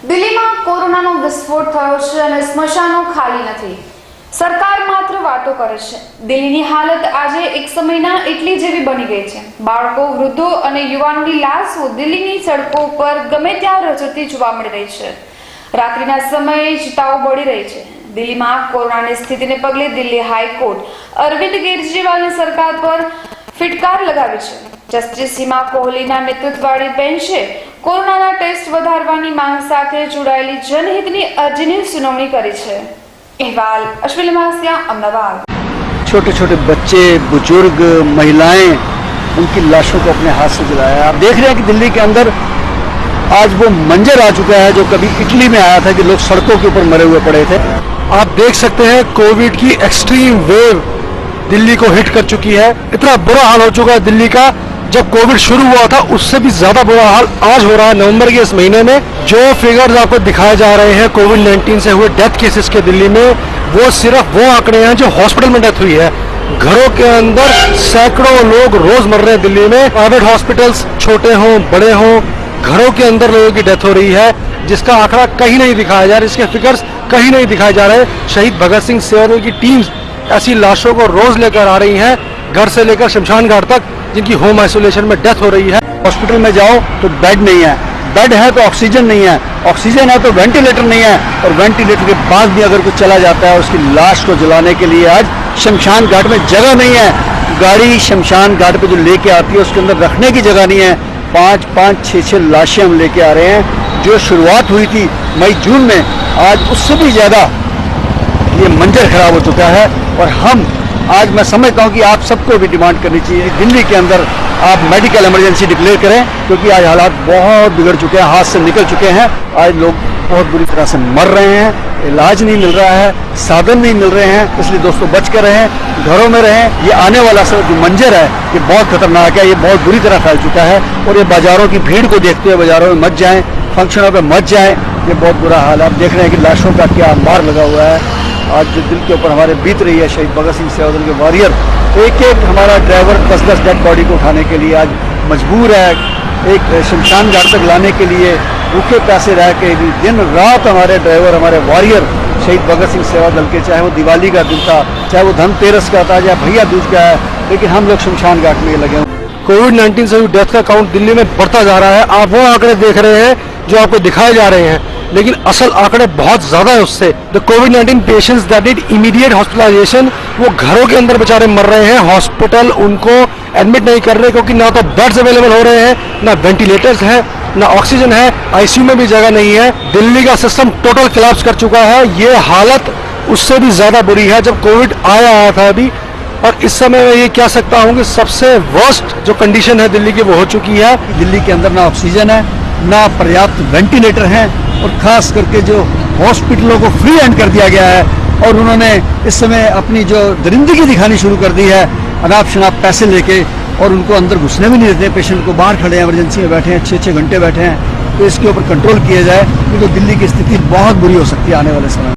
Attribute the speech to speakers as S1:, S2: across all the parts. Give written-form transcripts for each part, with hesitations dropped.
S1: દિલ્હીમાં કોરોનાનો વિસ્ફોટ થયો છે અને સ્મશાનો ખાલી નથી. સરકાર માત્ર વાતો કરે છે. દિલ્હીની હાલત આજે એક સમયના એટલી જેવી બની ગઈ છે. બાળકો, વૃદ્ધો અને યુવાનોની લાશો દિલ્હીની સડકો પર ગમે ત્યાં રજતી જોવા મળી રહી છે. રાત્રિના સમયે ચિતાઓ બળી રહી છે. દિલ્હીમાં કોરોનાની સ્થિતિને પગલે દિલ્હી હાઈકોર્ટ અરવિંદ કેજરીવાલની સરકાર પર ફિટકાર લગાવી છે. જસ્ટિસ સીમા કોહલીના નેતૃત્વવાળી બેન્ચે કોરોનાના ટેસ્ટ વધારવાની માંગ સાથે જોડાયેલી જનહિતની અરજીની સુનાવણી કરી છે. अहवाल अश्विनी मासिया, अहमदाबाद।
S2: छोटे छोटे बच्चे, बुजुर्ग, महिलाएं उनकी लाशों को अपने हाथ से जलाया। आप देख रहे हैं कि दिल्ली के अंदर आज वो मंजर आ चुका है जो कभी इटली में आया था कि लोग सड़कों के ऊपर मरे हुए पड़े थे।
S3: आप देख सकते हैं कोविड की एक्सट्रीम वेव दिल्ली को हिट कर चुकी है। इतना बुरा हाल हो चुका है दिल्ली का, जब कोविड शुरू हुआ था उससे भी ज्यादा बुरा हाल आज हो रहा है। नवंबर के इस महीने में जो फिगर्स आपको दिखाए जा रहे हैं कोविड-19 से हुए डेथ केसेस के दिल्ली में, वो सिर्फ वो आंकड़े हैं जो हॉस्पिटल में डेथ हुई है। घरों के अंदर सैकड़ों लोग रोज मर रहे हैं दिल्ली में। प्राइवेट हॉस्पिटल्स छोटे हों बड़े हों, घरों के अंदर लोगों की डेथ हो रही है, जिसका आंकड़ा कहीं नहीं दिखाया जा रहा, इसके फिगर्स कहीं नहीं दिखाए जा रहे। शहीद भगत सिंह सेवादल की टीम्स ऐसी लाशों को रोज लेकर आ रही हैं, घर से लेकर शमशान घाट तक, जिनकी होम आइसोलेशन में डेथ हो रही है।
S2: हॉस्पिटल में जाओ तो बेड नहीं है, बेड है तो ऑक्सीजन नहीं है, ऑक्सीजन है तो वेंटिलेटर नहीं है, और वेंटिलेटर के बाद भी अगर कोई चला जाता है उसकी लाश को जलाने के लिए आज शमशान घाट में जगह नहीं है। गाड़ी शमशान घाट पे जो लेके आती है उसके अंदर रखने की जगह नहीं है। 5-5, 6-6 लाशें हम लेके आ रहे हैं। जो शुरुआत हुई थी मई जून में, आज उससे भी ज्यादा ये मंजर खराब हो चुका है। और हम आज मैं समझता हूं कि आप सबको भी डिमांड करनी चाहिए, दिल्ली के अंदर आप मेडिकल इमरजेंसी डिक्लेयर करें, क्योंकि आज हालात बहुत बिगड़ चुके हैं, हाथ से निकल चुके हैं। आज लोग बहुत बुरी तरह से मर रहे हैं, इलाज नहीं मिल रहा है, साधन नहीं मिल रहे हैं। इसलिए दोस्तों बच कर रहें, घरों में रहें। ये आने वाला जो मंजर है ये बहुत खतरनाक है, ये बहुत बुरी तरह फैल चुका है। और ये बाजारों की भीड़ को देखते हुए बाजारों में मत जाएं, फंक्शनों पर मत जाएं, ये बहुत बुरा हाल है। आप देख रहे हैं कि लाशों का क्या अंबार लगा हुआ है। आज जो दिल के ऊपर हमारे बीत रही है, शहीद भगत सिंह सेवादल के वॉरियर, एक एक हमारा ड्राइवर 10-10 डेड बॉडी को उठाने के लिए आज मजबूर है। एक शमशान घाट तक लाने के लिए भूखे प्यासे रह के दिन रात हमारे ड्राइवर, हमारे वॉरियर शहीद भगत सिंह सेवादल के, चाहे वो दिवाली का दिन था, चाहे वो धनतेरस का था, चाहे भैया दूज का है, लेकिन हम लोग शमशान घाट में लगे।
S3: कोविड-19 से हुई डेथ का काउंट दिल्ली में बढ़ता जा रहा है। आप वो आंकड़े देख रहे हैं जो आपको दिखाए जा रहे हैं, लेकिन असल आंकड़े बहुत ज्यादा है उससे। द कोविड-19 patients that need immediate hospitalisation, वो घरों के अंदर बेचारे मर रहे हैं। हॉस्पिटल उनको एडमिट नहीं कर रहे, क्योंकि ना तो बेड्स अवेलेबल हो रहे हैं, ना वेंटिलेटर्स हैं, ना ऑक्सीजन है, आईसीयू में भी जगह नहीं है। दिल्ली का सिस्टम टोटल कोलैप्स कर चुका है। ये हालत उससे भी ज्यादा बुरी है जब कोविड आया था अभी। और इस समय मैं ये कह सकता हूँ कि सबसे वर्स्ट जो कंडीशन है दिल्ली की वो हो चुकी है।
S2: दिल्ली के अंदर ना ऑक्सीजन है, ना पर्याप्त वेंटिलेटर हैं, और खास करके जो हॉस्पिटलों को फ्री हैंड कर दिया गया है, और उन्होंने इस समय अपनी जो दरिंदगी दिखानी शुरू कर दी है, अनाप शनाप पैसे लेके, और उनको अंदर घुसने भी नहीं देते। पेशेंट को बाहर खड़े हैं, इमरजेंसी में बैठे हैं, 6-6 घंटे बैठे हैं। तो इसके ऊपर कंट्रोल किया जाए, क्योंकि तो दिल्ली की स्थिति बहुत बुरी हो सकती है आने वाले समय में।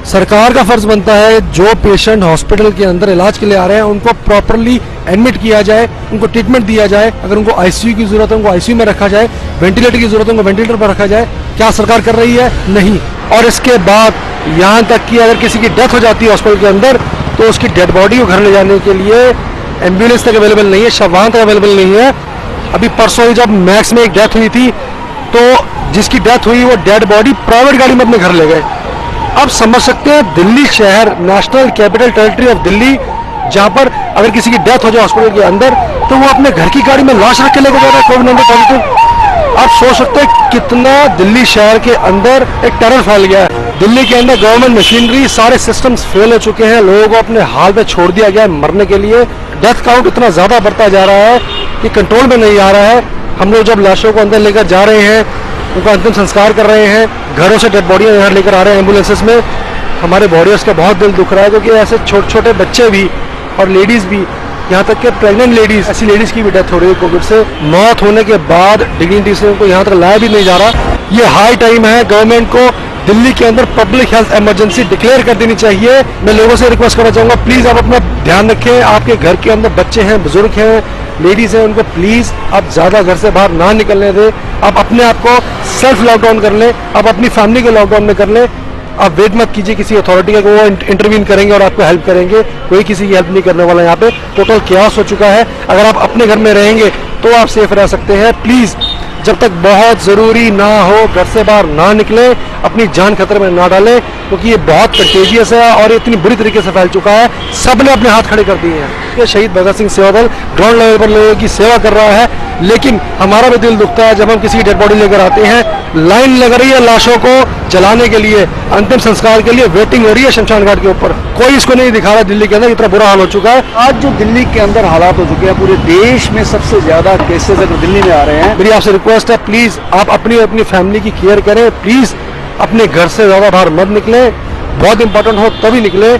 S3: सरकार का फर्ज बनता है जो पेशेंट हॉस्पिटल के अंदर इलाज के लिए आ रहे हैं उनको प्रॉपरली एडमिट किया जाए, उनको ट्रीटमेंट दिया जाए। अगर उनको आईसीयू की जरूरत है उनको आईसीयू में रखा जाए, वेंटिलेटर की जरूरत है उनको वेंटिलेटर पर रखा जाए। क्या सरकार कर रही है? नहीं। और इसके बाद यहाँ तक कि अगर किसी की डेथ हो जाती है हॉस्पिटल के अंदर, तो उसकी डेड बॉडी को घर ले जाने के लिए एम्बुलेंस तक अवेलेबल नहीं है, शव वाहन तक अवेलेबल नहीं है। अभी परसों ही जब मैक्स में एक डेथ हुई थी, तो जिसकी डेथ हुई वो डेड बॉडी प्राइवेट गाड़ी में अपने घर ले गए। अब समझ सकते हैं दिल्ली शहर, national capital territory of Delhi, जहां पर अगर किसी की डेथ हो जाए हॉस्पिटल के अंदर, तो वो अपने घर की गाड़ी में लाश रख के लेकर जा रहा है कोविड-19 पॉजिटिव। आप सोच सकते हैं कितना दिल्ली शहर के अंदर एक टेरर फैल गया है। दिल्ली के अंदर गवर्नमेंट मशीनरी, सारे सिस्टम्स फेल हो चुके हैं, लोगों को अपने हाल पे छोड़ दिया गया है मरने के लिए। डेथ काउंट इतना ज्यादा बढ़ता जा रहा है कि कंट्रोल में नहीं आ रहा है। हम लोग जब लाशों को अंदर लेकर जा रहे हैं, उनका अंतिम संस्कार कर रहे हैं, घरों से डेड बॉडियां यहाँ लेकर आ रहे हैं एम्बुलेंसेस में, हमारे वॉरियर्स का बहुत दिल दुख रहा है, क्योंकि ऐसे छोटे छोटे बच्चे भी और लेडीज भी, यहाँ तक कि प्रेग्नेंट लेडीज, ऐसी लेडीज की भी डेथ हो रही है कोविड से। मौत होने के बाद डिग्निटी से उनको यहाँ तक लाया भी नहीं जा रहा। ये हाई टाइम है गवर्नमेंट को दिल्ली के अंदर पब्लिक हेल्थ इमरजेंसी डिक्लेयर कर देनी चाहिए। मैं लोगों से रिक्वेस्ट करना चाहूंगा, प्लीज आप अपना ध्यान रखें। आपके घर के अंदर बच्चे हैं, बुजुर्ग हैं, लेडीज हैं, उनको प्लीज आप ज्यादा घर से बाहर ना निकलने दें। आप अपने आप को सेल्फ लॉकडाउन कर लें, आप अपनी फैमिली के लॉकडाउन में कर लें। आप वेट मत कीजिए किसी अथॉरिटी का कि वो इंटरवीन करेंगे और आपको हेल्प करेंगे। कोई किसी की हेल्प नहीं करने वाला। यहाँ पे टोटल केओस हो चुका है। अगर आप अपने घर में रहेंगे तो आप सेफ रह सकते हैं। प्लीज जब तक बहुत जरूरी ना हो घर से बाहर ना निकले, अपनी जान खतरे में ना डालें, क्योंकि ये बहुत कंटेजियस है और इतनी बुरी तरीके से फैल चुका है। सबने अपने हाथ खड़े कर दिए हैं। ये शहीद भगत सिंह सेवा दल ग्राउंड लेवल पर लोगों की सेवा कर रहा है, लेकिन हमारा भी दिल दुखता है जब हम किसी डेड बॉडी लेकर आते हैं, लाइन लग रही है लाशों को जलाने के लिए, अंतिम संस्कार के लिए वेटिंग हो रही है शमशान घाट के ऊपर। कोई इसको नहीं दिखा रहा। दिल्ली के अंदर इतना बुरा हाल हो चुका है।
S2: आज जो दिल्ली के अंदर हालात हो चुके हैं, पूरे देश में सबसे ज्यादा केसेस अगर दिल्ली में आ रहे हैं।
S3: मेरी आपसे रिक्वेस्ट है, प्लीज आप अपनी और अपनी फैमिली की केयर करें। प्लीज अपने घर से ज्यादा बाहर मत निकले। बहुत इंपॉर्टेंट हो तभी निकले।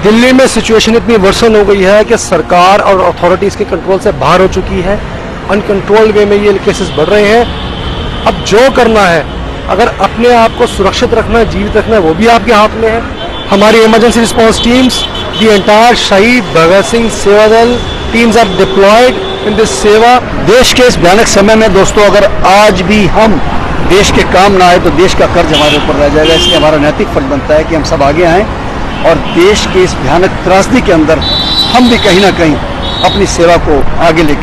S3: दिल्ली में सिचुएशन इतनी वर्सन हो गई है कि सरकार और अथॉरिटीज के कंट्रोल से बाहर हो चुकी है। अनकंट्रोल्ड वे में ये केसेस बढ़ रहे हैं। अब जो करना है, अगर अपने आप को सुरक्षित रखना है, जीवित रखना है, वो भी आपके हाथ में है। हमारी emergency response teams, the entire Shaheed Bhagat Singh Seva Dal teams are deployed in this seva.
S2: देश के इस भयानक समय में दोस्तों, अगर आज भी हम देश के काम ना आए तो देश का कर्ज हमारे ऊपर रह जाएगा। इसलिए हमारा नैतिक फर्ज बनता है कि हम सब आगे आएं और देश के इस भयानक त्रासदी के अंदर हम भी कहीं ना कहीं अपनी सेवा को आगे लेकर